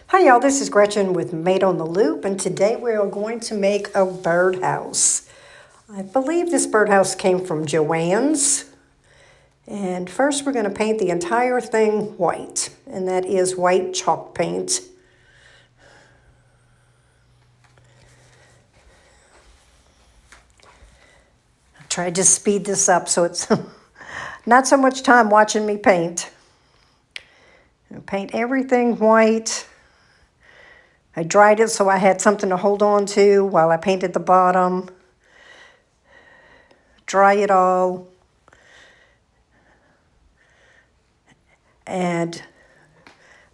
Hi y'all, this is Gretchen with Made on the Loop, and today we are going to make a birdhouse. I believe this birdhouse came from Joann's. And first we're going to paint the entire thing white, and that is white chalk paint. I tried to speed this up so it's not so much time watching me paint. Paint everything white. I dried it so I had something to hold on to while I painted the bottom. Dry it all. And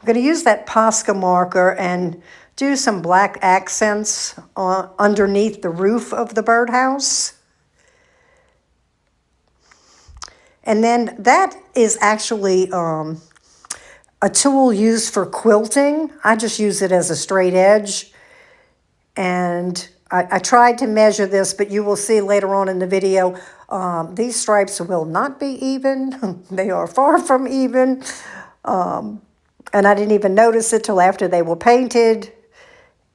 I'm going to use that Posca marker and do some black accents underneath the roof of the birdhouse. And then that is actually a tool used for quilting. I just use it as a straight edge. And I tried to measure this, but you will see later on in the video, these stripes will not be even. They are far from even. And I didn't even notice it till after they were painted.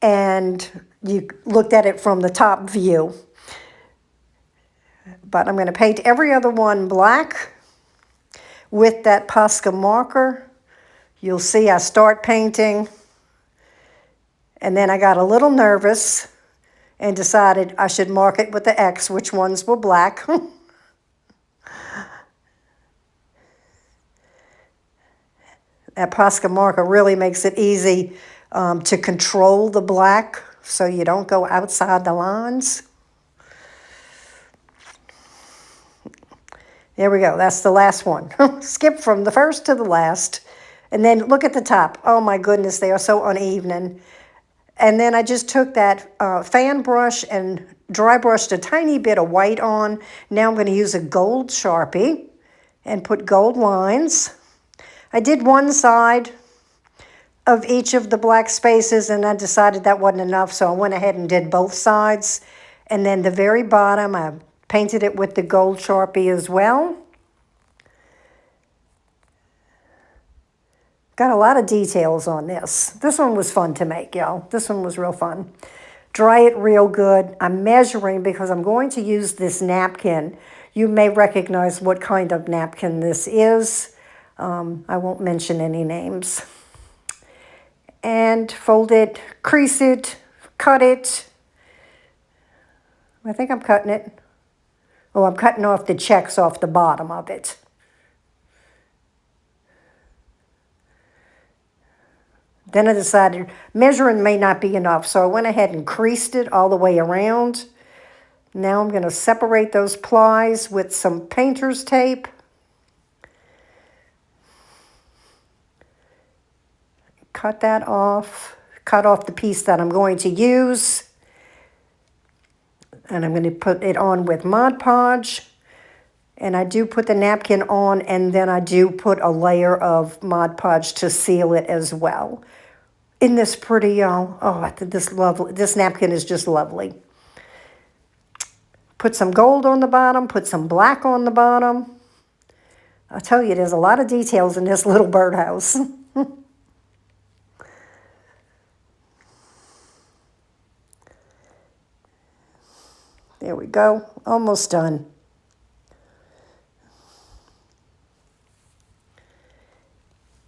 And you looked at it from the top view. But I'm going to paint every other one black with that Posca marker. You'll see I start painting, and then I got a little nervous and decided I should mark it with the X, which ones were black. That Posca marker really makes it easy to control the black so you don't go outside the lines. There we go. That's the last one. Skip from the first to the last. And then look at the top. Oh my goodness, they are so uneven. And then I just took that fan brush and dry brushed a tiny bit of white on. Now I'm going to use a gold Sharpie and put gold lines. I did one side of each of the black spaces, and I decided that wasn't enough, so I went ahead and did both sides. And then the very bottom, I painted it with the gold Sharpie as well. Got a lot of details on this. This one was fun to make, y'all. This one was real fun. Dry it real good. I'm measuring because I'm going to use this napkin. You may recognize what kind of napkin this is. I won't mention any names. And fold it, crease it, cut it. I think I'm cutting it. Oh, I'm cutting off the checks off the bottom of it. Then I decided measuring may not be enough, so I went ahead and creased it all the way around. Now I'm going to separate those plies with some painter's tape. Cut that off. Cut off the piece that I'm going to use. And I'm going to put it on with Mod Podge. And I do put the napkin on, and then I do put a layer of Mod Podge to seal it as well. Isn't this pretty, y'all? Oh, I think this napkin is just lovely. Put some gold on the bottom, put some black on the bottom. I'll tell you, there's a lot of details in this little birdhouse. There we go, almost done.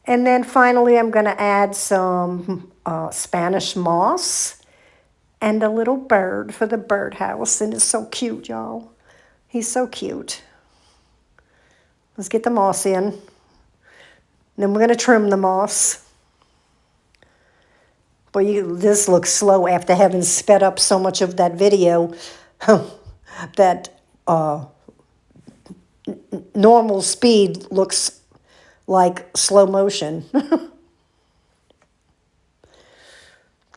And then finally, I'm going to add some Spanish moss and a little bird for the birdhouse. And it's so cute, y'all. He's so cute. Let's get the moss in. Then we're going to trim the moss. Boy, this looks slow after having sped up so much of that video. That normal speed looks like slow motion.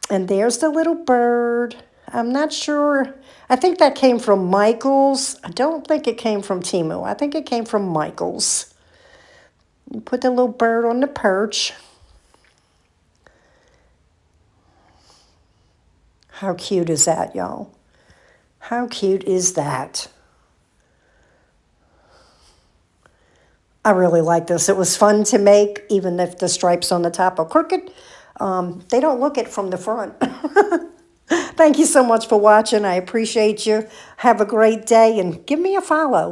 And there's the little bird. I'm not sure. I think that came from Michaels. I don't think it came from Temu. I think it came from Michaels. You put the little bird on the perch. How cute is that, y'all? How cute is that? I really like this. It was fun to make, even if the stripes on the top are crooked. They don't look it from the front. Thank you so much for watching. I appreciate you. Have a great day and give me a follow.